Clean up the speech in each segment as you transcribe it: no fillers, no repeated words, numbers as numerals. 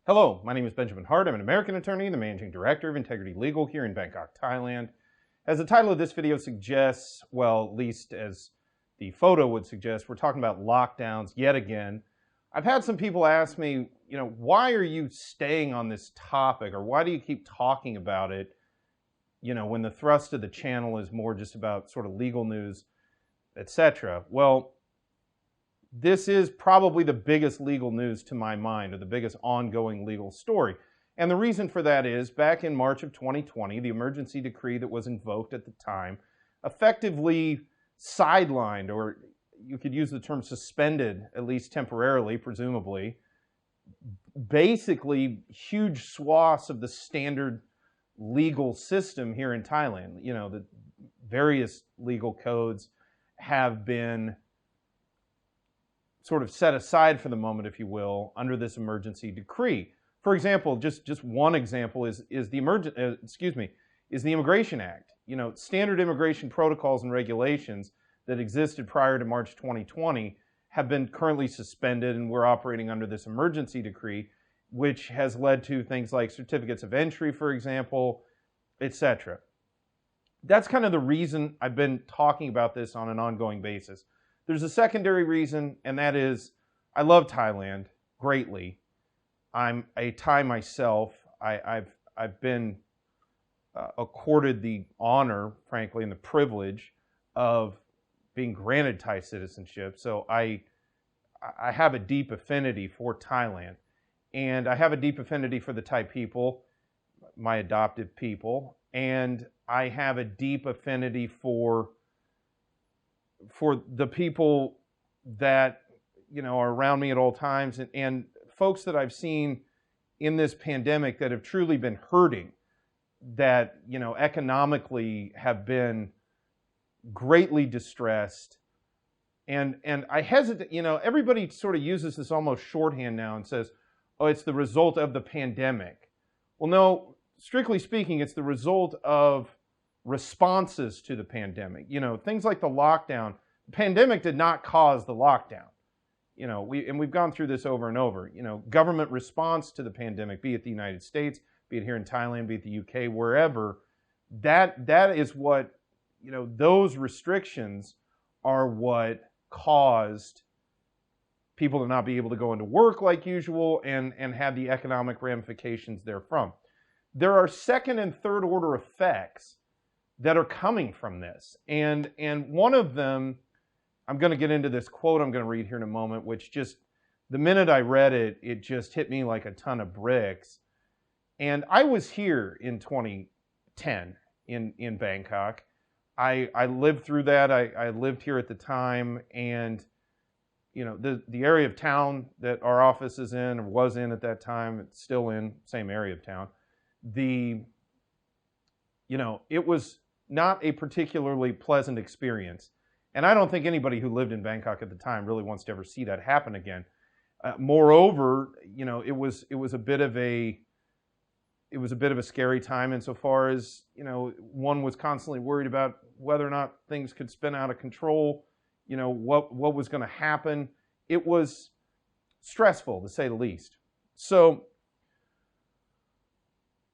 Hello, my name is Benjamin Hart. I'm an American attorney and the managing director of Integrity Legal here in Bangkok, Thailand. As the title of this video suggests, well, at least as the photo would suggest, we're talking about lockdowns yet again. I've had some people ask me, why are you staying on this topic, or why do you keep talking about it, when the thrust of the channel is more just about sort of legal news, etc. Well, this is probably the biggest legal news to my mind, or the biggest ongoing legal story. And the reason for that is, back in March of 2020, the emergency decree that was invoked at the time effectively sidelined, or you could use the term suspended, at least temporarily, presumably, basically huge swaths of the standard legal system here in Thailand. The various legal codes have been sort of set aside for the moment, if you will, under this emergency decree. For example, just one example is the Immigration Act. Standard immigration protocols and regulations that existed prior to March 2020 have been currently suspended, and we're operating under this emergency decree, which has led to things like certificates of entry, for example, etc. That's kind of the reason I've been talking about this on an ongoing basis. There's a secondary reason, and that is I love Thailand greatly. I'm a Thai myself. I've been accorded the honor, frankly, and the privilege of being granted Thai citizenship. So I have a deep affinity for Thailand, and I have a deep affinity for the Thai people, my adopted people, and I have a deep affinity for the people that are around me at all times, and folks that I've seen in this pandemic that have truly been hurting, that economically have been greatly distressed. And I hesitate, everybody sort of uses this almost shorthand now and says, oh, it's the result of the pandemic. Well, no, strictly speaking, it's the result of responses to the pandemic. Things like the lockdown. The pandemic did not cause the lockdown. We've gone through this over and over. Government response to the pandemic, be it the United States, be it here in Thailand, be it the UK, wherever, that is what, those restrictions are what caused people to not be able to go into work like usual and have the economic ramifications therefrom. There are second and third order effects that are coming from this. And one of them, I'm going to get into this quote I'm going to read here in a moment, which just, the minute I read it, it just hit me like a ton of bricks. And I was here in 2010 in Bangkok. I lived through that. I lived here at the time, and the area of town that our office is in, or was in at that time, it's still in, same area of town. It was not a particularly pleasant experience. And I don't think anybody who lived in Bangkok at the time really wants to ever see that happen again. Moreover, it was a bit of a scary time insofar as, one was constantly worried about whether or not things could spin out of control, what was going to happen. It was stressful, to say the least. So,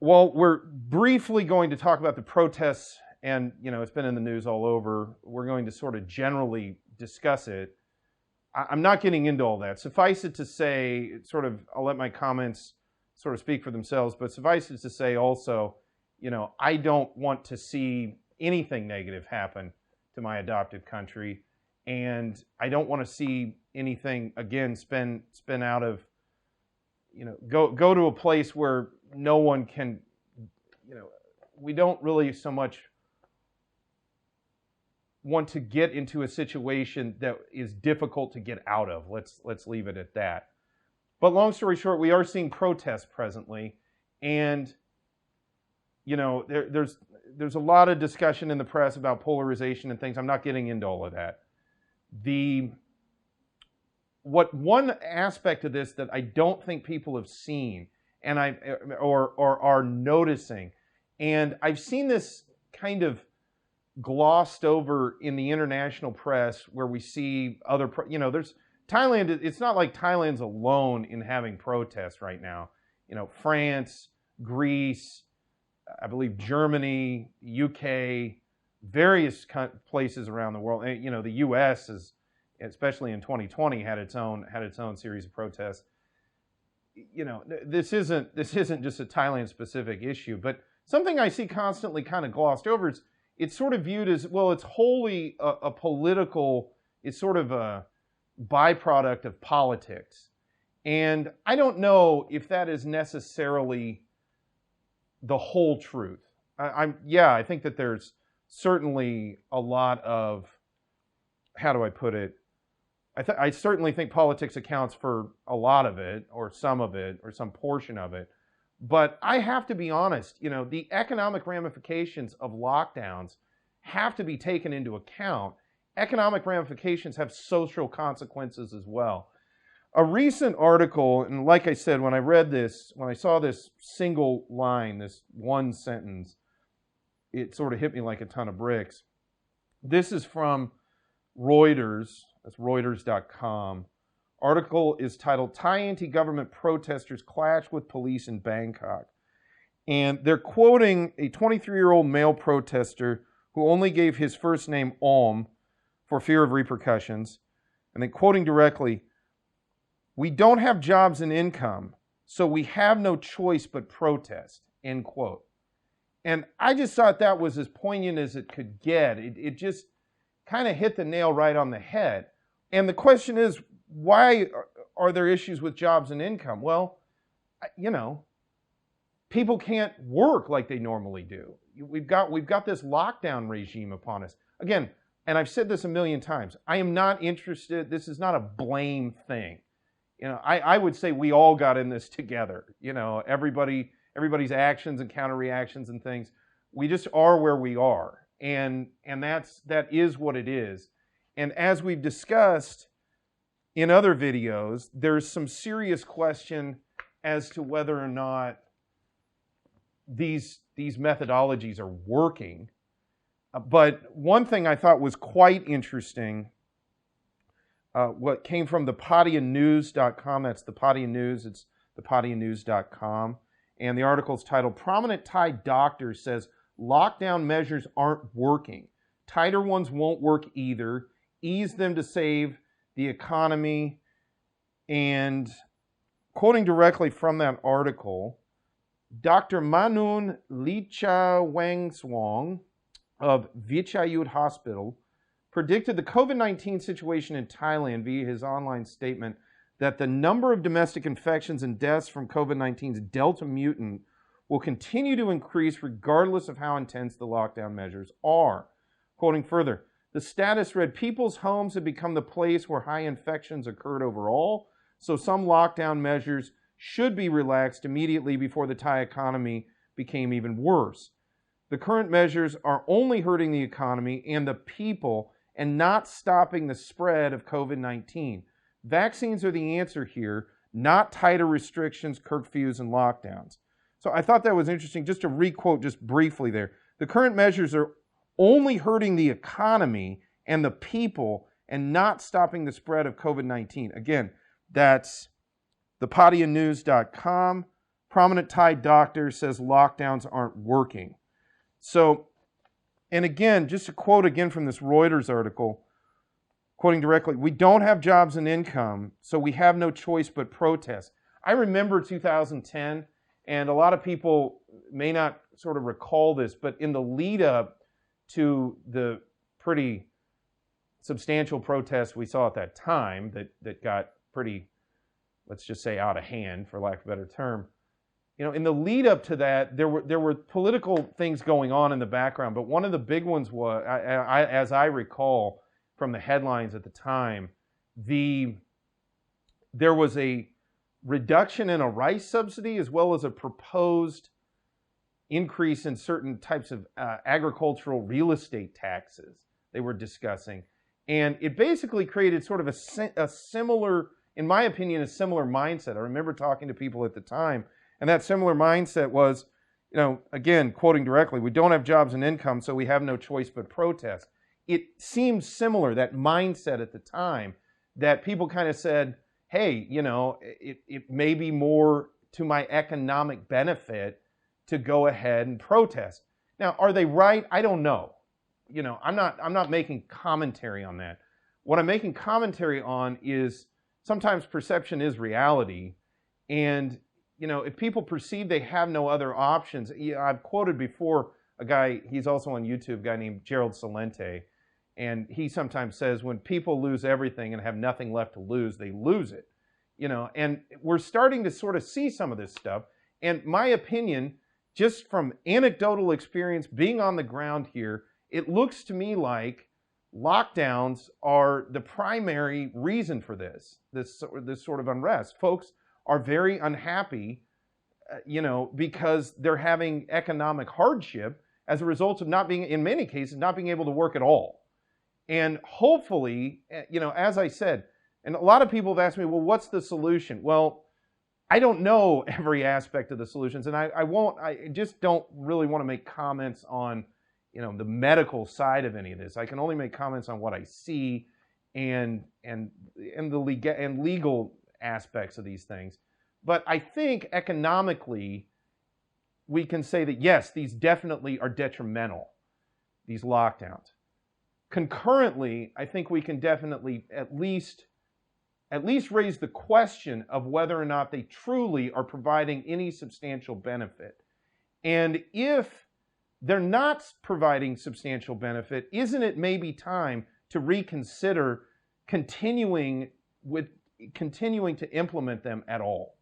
while we're briefly going to talk about the protests, and it's been in the news all over, we're going to sort of generally discuss it. I'm not getting into all that. Suffice it to say, I'll let my comments sort of speak for themselves, but suffice it to say also, I don't want to see anything negative happen to my adopted country, and I don't want to see anything, again, spin out of, go to a place where no one can, we don't really so much want to get into a situation that is difficult to get out of. Let's leave it at that. But long story short, we are seeing protests presently, and there's a lot of discussion in the press about polarization and things. I'm not getting into all of that. One aspect of this that I don't think people have seen, and or are noticing, and I've seen this kind of glossed over in the international press, where we see there's Thailand. It's not like Thailand's alone in having protests right now. France, Greece, I believe Germany, UK, various places around the world. And, the U.S. is, especially in 2020, had its own series of protests. This isn't just a Thailand specific issue, but something I see constantly kind of glossed over is it's sort of viewed as, well, it's wholly a political, it's sort of a byproduct of politics. And I don't know if that is necessarily the whole truth. I think that there's certainly a lot of, how do I put it? I certainly think politics accounts for a lot of it, or some of it, or some portion of it. But I have to be honest, the economic ramifications of lockdowns have to be taken into account. Economic ramifications have social consequences as well. A recent article, and like I said, when I saw this single line, this one sentence, it sort of hit me like a ton of bricks. This is from Reuters, that's Reuters.com. Article is titled, Thai Anti-Government Protesters Clash with Police in Bangkok. And they're quoting a 23-year-old male protester who only gave his first name Om for fear of repercussions. And then quoting directly, "We don't have jobs and income, so we have no choice but protest," end quote. And I just thought that was as poignant as it could get. It just kind of hit the nail right on the head. And the question is, why are there issues with jobs and income? Well, people can't work like they normally do. We've got this lockdown regime upon us. Again, and I've said this a million times, I am not interested, this is not a blame thing. I would say we all got in this together. Everybody's actions and counter reactions and things. We just are where we are. And that is what it is. And as we've discussed in other videos, there's some serious question as to whether or not these methodologies are working. But one thing I thought was quite interesting, what came from thepadianews.com, that's the Padia News, it's thepadianews.com, and the article's titled, Prominent Thai Doctor Says Lockdown Measures Aren't Working. Tighter ones won't work either. Ease them to save the economy. And quoting directly from that article, Dr. Manun Lichawangswong of Vichayut Hospital predicted the COVID-19 situation in Thailand via his online statement that the number of domestic infections and deaths from COVID-19's Delta mutant will continue to increase regardless of how intense the lockdown measures are. Quoting further, the status read, people's homes have become the place where high infections occurred overall, so some lockdown measures should be relaxed immediately before the Thai economy became even worse. The current measures are only hurting the economy and the people and not stopping the spread of COVID-19. Vaccines are the answer here, not tighter restrictions, curfews, and lockdowns. So I thought that was interesting. Just to re-quote just briefly there, the current measures are only hurting the economy and the people and not stopping the spread of COVID-19. Again, that's thepadianews.com. Prominent Thai doctor says lockdowns aren't working. So, and again, just a quote again from this Reuters article, quoting directly, we don't have jobs and income, so we have no choice but protest. I remember 2010, and a lot of people may not sort of recall this, but in the lead up to the pretty substantial protests we saw at that time that got pretty, let's just say, out of hand, for lack of a better term. In the lead up to that, there were political things going on in the background, but one of the big ones was, as I recall from the headlines at the time, there was a reduction in a rice subsidy as well as a proposed increase in certain types of agricultural real estate taxes they were discussing. And it basically created sort of a similar, in my opinion, a similar mindset. I remember talking to people at the time, and that similar mindset was, again, quoting directly, we don't have jobs and income, so we have no choice but protest. It seemed similar, that mindset at the time, that people kind of said, hey, it may be more to my economic benefit to go ahead and protest. Now, are they right? I don't know. You know, I'm not making commentary on that. What I'm making commentary on is sometimes perception is reality. And, you know, if people perceive they have no other options, I've quoted before a guy, he's also on YouTube, a guy named Gerald Salente. And he sometimes says when people lose everything and have nothing left to lose, they lose it. You know, and we're starting to sort of see some of this stuff. And my opinion, just from anecdotal experience being on the ground here, it looks to me like lockdowns are the primary reason for this sort of unrest. Folks are very unhappy, you know, because they're having economic hardship as a result of not being, in many cases, not being able to work at all. And hopefully, you know, as I said, and a lot of people have asked me, well, what's the solution? Well, I don't know every aspect of the solutions, and I just don't really want to make comments on, you know, the medical side of any of this. I can only make comments on what I see and the legal aspects of these things. But I think economically, we can say that yes, these definitely are detrimental, these lockdowns. Concurrently, I think we can definitely at least raise the question of whether or not they truly are providing any substantial benefit. And if they're not providing substantial benefit, isn't it maybe time to reconsider continuing to implement them at all?